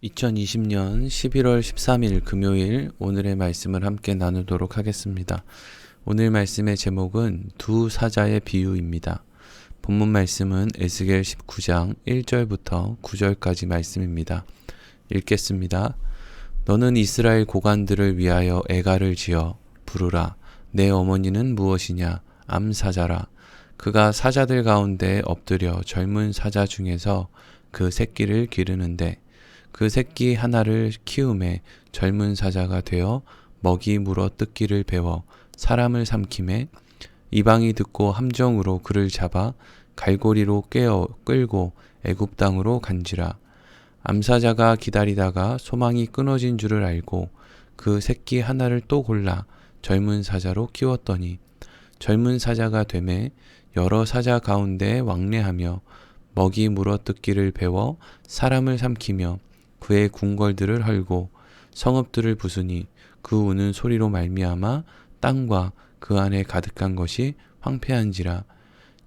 2020년 11월 13일 금요일 오늘의 말씀을 함께 나누도록 하겠습니다. 오늘 말씀의 제목은 두 사자의 비유입니다. 본문 말씀은 에스겔 19장 1절부터 9절까지 말씀입니다. 읽겠습니다. 너는 이스라엘 고관들을 위하여 애가를 지어 부르라. 내 어머니는 무엇이냐? 암사자라. 그가 사자들 가운데 엎드려 젊은 사자 중에서 그 새끼를 기르는데 그 새끼 하나를 키움에 젊은 사자가 되어 먹이 물어 뜯기를 배워 사람을 삼킴에 이방이 듣고 함정으로 그를 잡아 갈고리로 꿰어 끌고 애굽 땅으로 간지라. 암사자가 기다리다가 소망이 끊어진 줄을 알고 그 새끼 하나를 또 골라 젊은 사자로 키웠더니 젊은 사자가 되매 여러 사자 가운데 왕래하며 먹이 물어 뜯기를 배워 사람을 삼키며 그의 궁궐들을 헐고 성읍들을 부수니 그 우는 소리로 말미암아 땅과 그 안에 가득한 것이 황폐한지라.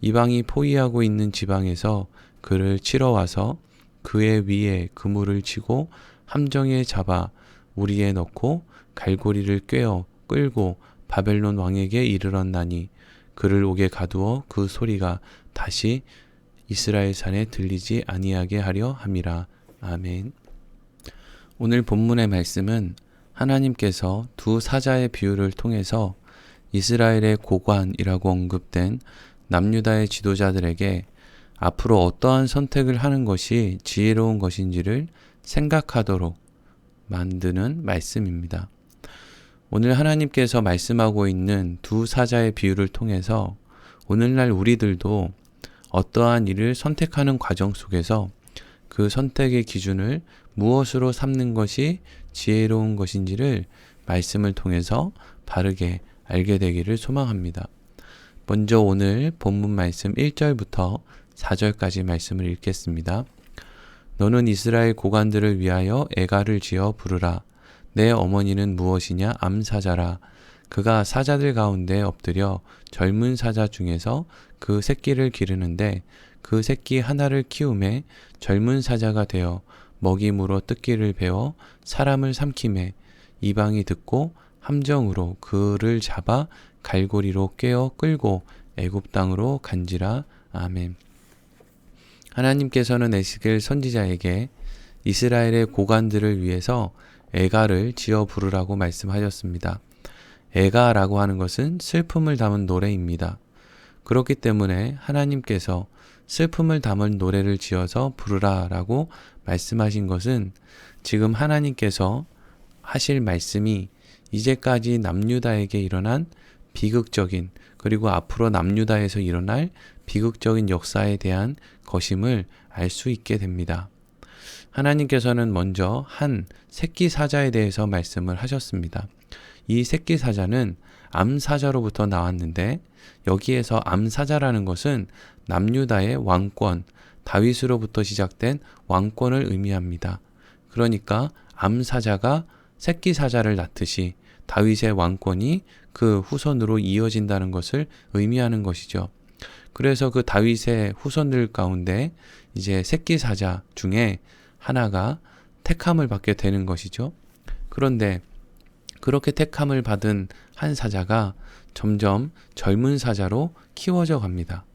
이방이 포위하고 있는 지방에서 그를 치러 와서 그의 위에 그물을 치고 함정에 잡아 우리에 넣고 갈고리를 꿰어 끌고 바벨론 왕에게 이르렀나니 그를 옥에 가두어 그 소리가 다시 이스라엘 산에 들리지 아니하게 하려 함이라. 아멘. 오늘 본문의 말씀은 하나님께서 두 사자의 비유를 통해서 이스라엘의 고관이라고 언급된 남유다의 지도자들에게 앞으로 어떠한 선택을 하는 것이 지혜로운 것인지를 생각하도록 만드는 말씀입니다. 오늘 하나님께서 말씀하고 있는 두 사자의 비유를 통해서 오늘날 우리들도 어떠한 일을 선택하는 과정 속에서 그 선택의 기준을 무엇으로 삼는 것이 지혜로운 것인지를 말씀을 통해서 바르게 알게 되기를 소망합니다. 먼저 오늘 본문 말씀 1절부터 4절까지 말씀을 읽겠습니다. 너는 이스라엘 고관들을 위하여 애가를 지어 부르라. 내 어머니는 무엇이냐? 암사자라. 그가 사자들 가운데 엎드려 젊은 사자 중에서 그 새끼를 기르는데 그 새끼 하나를 키움에 젊은 사자가 되어 먹이 물어 뜯기를 배워 사람을 삼킴에 이방이 듣고 함정으로 그를 잡아 갈고리로 꿰어 끌고 애굽 땅으로 간지라. 아멘. 하나님께서는 에스겔 선지자에게 이스라엘의 고관들을 위해서 애가를 지어 부르라고 말씀하셨습니다. 애가라고 하는 것은 슬픔을 담은 노래입니다. 그렇기 때문에 하나님께서 슬픔을 담은 노래를 지어서 부르라라고 말씀하신 것은 지금 하나님께서 하실 말씀이 이제까지 남유다에게 일어난 비극적인 그리고 앞으로 남유다에서 일어날 비극적인 역사에 대한 것임을 알 수 있게 됩니다. 하나님께서는 먼저 한 새끼 사자에 대해서 말씀을 하셨습니다. 이 새끼 사자는 암사자로부터 나왔는데 여기에서 암사자라는 것은 남유다의 왕권, 다윗으로부터 시작된 왕권을 의미합니다. 그러니까 암사자가 새끼 사자를 낳듯이 다윗의 왕권이 그 후손으로 이어진다는 것을 의미하는 것이죠. 그래서 그 다윗의 후손들 가운데 이제 새끼 사자 중에 하나가 택함을 받게 되는 것이죠. 그런데 그렇게 택함을 받은 한 사자가 점점 젊은 사자로 키워져 갑니다.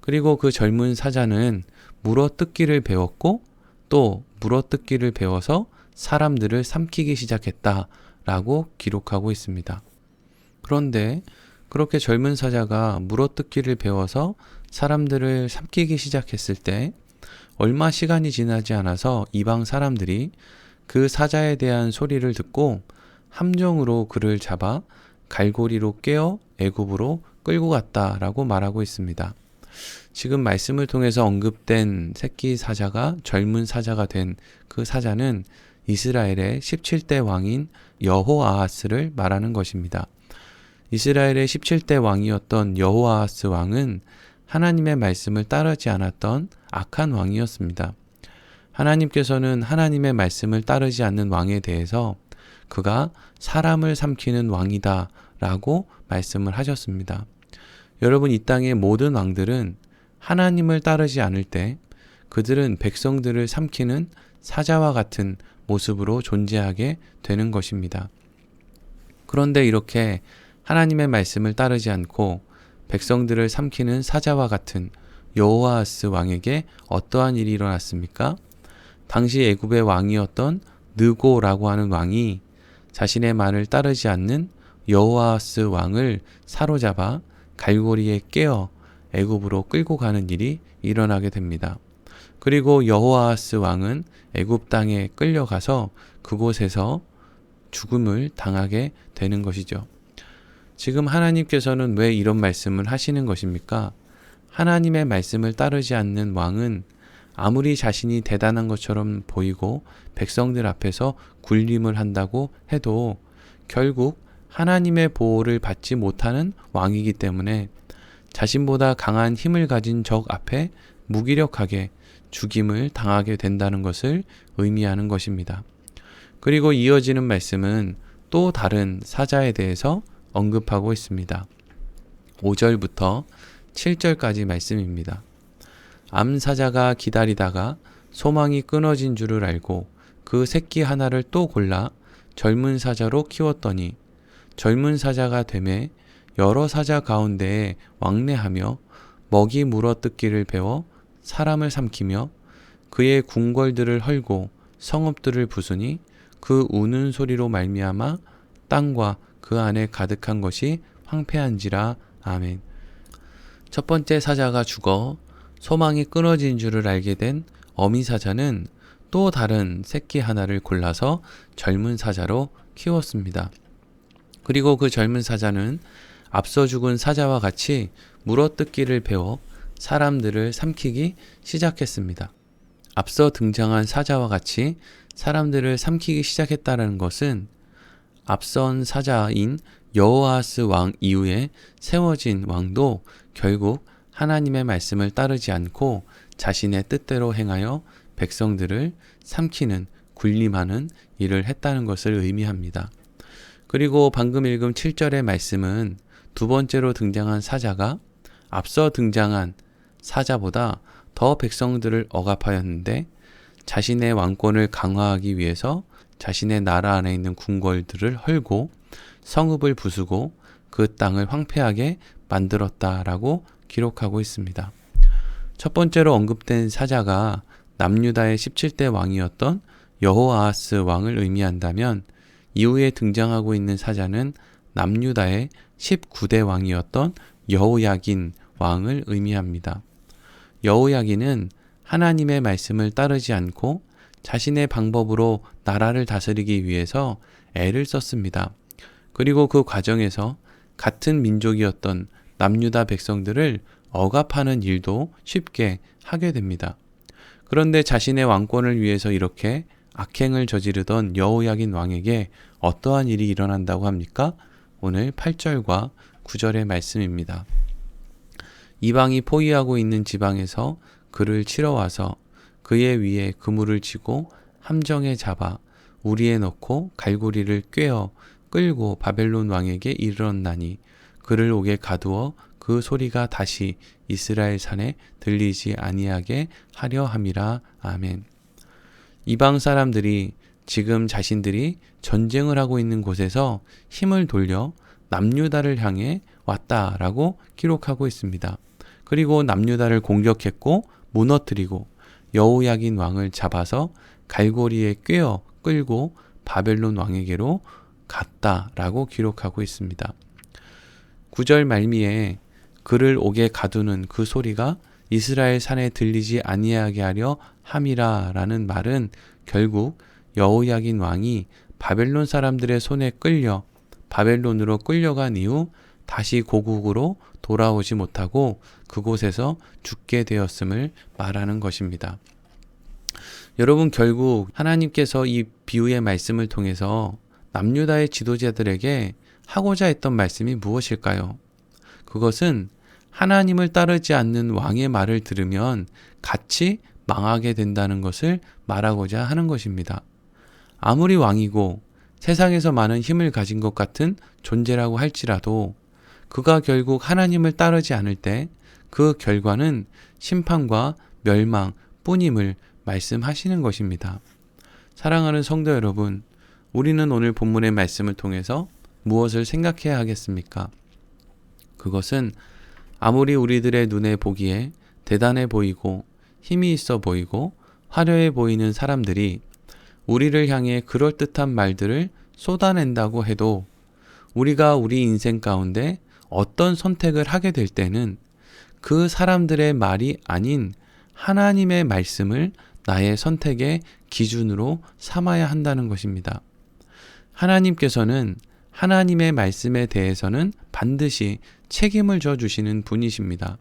그리고 그 젊은 사자는 물어뜯기를 배웠고 또 물어뜯기를 배워서 사람들을 삼키기 시작했다라고 기록하고 있습니다. 그런데 그렇게 젊은 사자가 물어뜯기를 배워서 사람들을 삼키기 시작했을 때 얼마 시간이 지나지 않아서 이방 사람들이 그 사자에 대한 소리를 듣고 함정으로 그를 잡아 갈고리로 꿰어 애굽으로 끌고 갔다라고 말하고 있습니다. 지금 말씀을 통해서 언급된 새끼 사자가 젊은 사자가 된 그 사자는 이스라엘의 17대 왕인 여호아하스를 말하는 것입니다. 이스라엘의 17대 왕이었던 여호아하스 왕은 하나님의 말씀을 따르지 않았던 악한 왕이었습니다. 하나님께서는 하나님의 말씀을 따르지 않는 왕에 대해서 그가 사람을 삼키는 왕이다 라고 말씀을 하셨습니다. 여러분, 이 땅의 모든 왕들은 하나님을 따르지 않을 때 그들은 백성들을 삼키는 사자와 같은 모습으로 존재하게 되는 것입니다. 그런데 이렇게 하나님의 말씀을 따르지 않고 백성들을 삼키는 사자와 같은 여호아하스 왕에게 어떠한 일이 일어났습니까? 당시 애굽의 왕이었던 느고라고 하는 왕이 자신의 말을 따르지 않는 여호아하스 왕을 사로잡아 갈고리에 깨어 애굽으로 끌고 가는 일이 일어나게 됩니다. 그리고 여호아하스 왕은 애굽 땅에 끌려가서 그곳에서 죽음을 당하게 되는 것이죠. 지금 하나님께서는 왜 이런 말씀을 하시는 것입니까? 하나님의 말씀을 따르지 않는 왕은 아무리 자신이 대단한 것처럼 보이고 백성들 앞에서 군림을 한다고 해도 결국 하나님의 보호를 받지 못하는 왕이기 때문에 자신보다 강한 힘을 가진 적 앞에 무기력하게 죽임을 당하게 된다는 것을 의미하는 것입니다. 그리고 이어지는 말씀은 또 다른 사자에 대해서 언급하고 있습니다. 5절부터 7절까지 말씀입니다. 암사자가 기다리다가 소망이 끊어진 줄을 알고 그 새끼 하나를 또 골라 젊은 사자로 키웠더니 젊은 사자가 되매 여러 사자 가운데에 왕래하며 먹이 물어뜯기를 배워 사람을 삼키며 그의 궁궐들을 헐고 성읍들을 부수니 그 우는 소리로 말미암아 땅과 그 안에 가득한 것이 황폐한지라. 아멘. 첫 번째 사자가 죽어 소망이 끊어진 줄을 알게 된 어미 사자는 또 다른 새끼 하나를 골라서 젊은 사자로 키웠습니다. 그리고 그 젊은 사자는 앞서 죽은 사자와 같이 물어뜯기를 배워 사람들을 삼키기 시작했습니다. 앞서 등장한 사자와 같이 사람들을 삼키기 시작했다는 것은 앞선 사자인 여호아하스 왕 이후에 세워진 왕도 결국 하나님의 말씀을 따르지 않고 자신의 뜻대로 행하여 백성들을 삼키는 군림하는 일을 했다는 것을 의미합니다. 그리고 방금 읽은 7절의 말씀은 두 번째로 등장한 사자가 앞서 등장한 사자보다 더 백성들을 억압하였는데 자신의 왕권을 강화하기 위해서 자신의 나라 안에 있는 궁궐들을 헐고 성읍을 부수고 그 땅을 황폐하게 만들었다라고 기록하고 있습니다. 첫 번째로 언급된 사자가 남유다의 17대 왕이었던 여호아하스 왕을 의미한다면 이후에 등장하고 있는 사자는 남유다의 19대 왕이었던 여호야긴 왕을 의미합니다. 여호야긴은 하나님의 말씀을 따르지 않고 자신의 방법으로 나라를 다스리기 위해서 애를 썼습니다. 그리고 그 과정에서 같은 민족이었던 남유다 백성들을 억압하는 일도 쉽게 하게 됩니다. 그런데 자신의 왕권을 위해서 이렇게 악행을 저지르던 여호야긴 왕에게 어떠한 일이 일어난다고 합니까? 오늘 8절과 9절의 말씀입니다. 이방이 포위하고 있는 지방에서 그를 치러 와서 그의 위에 그물을 치고 함정에 잡아 우리에 넣고 갈고리를 꿰어 끌고 바벨론 왕에게 이르렀나니 그를 옥에 가두어 그 소리가 다시 이스라엘 산에 들리지 아니하게 하려 함이라. 아멘. 이방 사람들이 지금 자신들이 전쟁을 하고 있는 곳에서 힘을 돌려 남유다를 향해 왔다라고 기록하고 있습니다. 그리고 남유다를 공격했고 무너뜨리고 여호야긴 왕을 잡아서 갈고리에 꿰어 끌고 바벨론 왕에게로 갔다라고 기록하고 있습니다. 9절 말미에 그를 옥에 가두는 그 소리가 이스라엘 산에 들리지 아니하게 하려 함이라라는 말은 결국 여호야긴 왕이 바벨론 사람들의 손에 끌려 바벨론으로 끌려간 이후 다시 고국으로 돌아오지 못하고 그곳에서 죽게 되었음을 말하는 것입니다. 여러분, 결국 하나님께서 이 비유의 말씀을 통해서 남유다의 지도자들에게 하고자 했던 말씀이 무엇일까요? 그것은 하나님을 따르지 않는 왕의 말을 들으면 같이 망하게 된다는 것을 말하고자 하는 것입니다. 아무리 왕이고 세상에서 많은 힘을 가진 것 같은 존재라고 할지라도 그가 결국 하나님을 따르지 않을 때 그 결과는 심판과 멸망 뿐임을 말씀하시는 것입니다. 사랑하는 성도 여러분, 우리는 오늘 본문의 말씀을 통해서 무엇을 생각해야 하겠습니까? 그것은 아무리 우리들의 눈에 보기에 대단해 보이고 힘이 있어 보이고 화려해 보이는 사람들이 우리를 향해 그럴듯한 말들을 쏟아낸다고 해도 우리가 우리 인생 가운데 어떤 선택을 하게 될 때는 그 사람들의 말이 아닌 하나님의 말씀을 나의 선택의 기준으로 삼아야 한다는 것입니다. 하나님께서는 하나님의 말씀에 대해서는 반드시 책임을 져 주시는 분이십니다.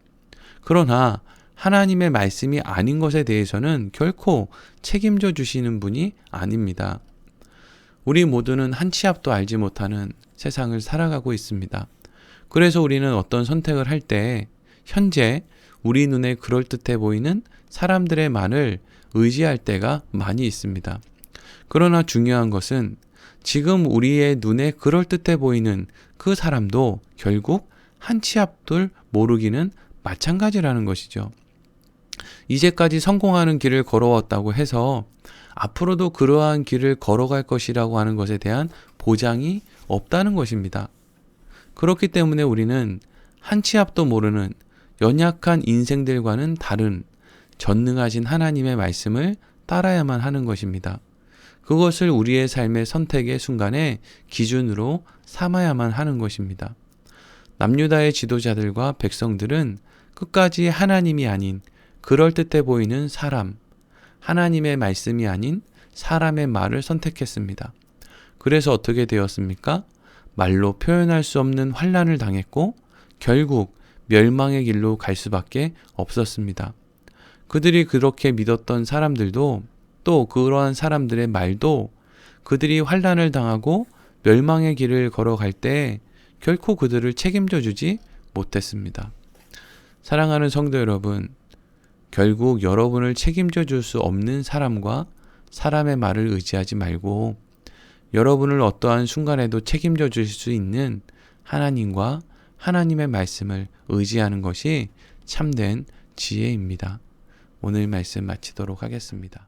그러나 하나님의 말씀이 아닌 것에 대해서는 결코 책임져 주시는 분이 아닙니다. 우리 모두는 한 치 앞도 알지 못하는 세상을 살아가고 있습니다. 그래서 우리는 어떤 선택을 할 때 현재 우리 눈에 그럴듯해 보이는 사람들의 말을 의지할 때가 많이 있습니다. 그러나 중요한 것은 지금 우리의 눈에 그럴듯해 보이는 그 사람도 결국 한 치 앞을 모르기는 마찬가지라는 것이죠. 이제까지 성공하는 길을 걸어왔다고 해서 앞으로도 그러한 길을 걸어갈 것이라고 하는 것에 대한 보장이 없다는 것입니다. 그렇기 때문에 우리는 한 치 앞도 모르는 연약한 인생들과는 다른 전능하신 하나님의 말씀을 따라야만 하는 것입니다. 그것을 우리의 삶의 선택의 순간에 기준으로 삼아야만 하는 것입니다. 남유다의 지도자들과 백성들은 끝까지 하나님이 아닌 그럴듯해 보이는 사람, 하나님의 말씀이 아닌 사람의 말을 선택했습니다. 그래서 어떻게 되었습니까? 말로 표현할 수 없는 환난을 당했고 결국 멸망의 길로 갈 수밖에 없었습니다. 그들이 그렇게 믿었던 사람들도 또 그러한 사람들의 말도 그들이 환난을 당하고 멸망의 길을 걸어갈 때 결코 그들을 책임져 주지 못했습니다. 사랑하는 성도 여러분, 결국 여러분을 책임져 줄 수 없는 사람과 사람의 말을 의지하지 말고 여러분을 어떠한 순간에도 책임져 주실 수 있는 하나님과 하나님의 말씀을 의지하는 것이 참된 지혜입니다. 오늘 말씀 마치도록 하겠습니다.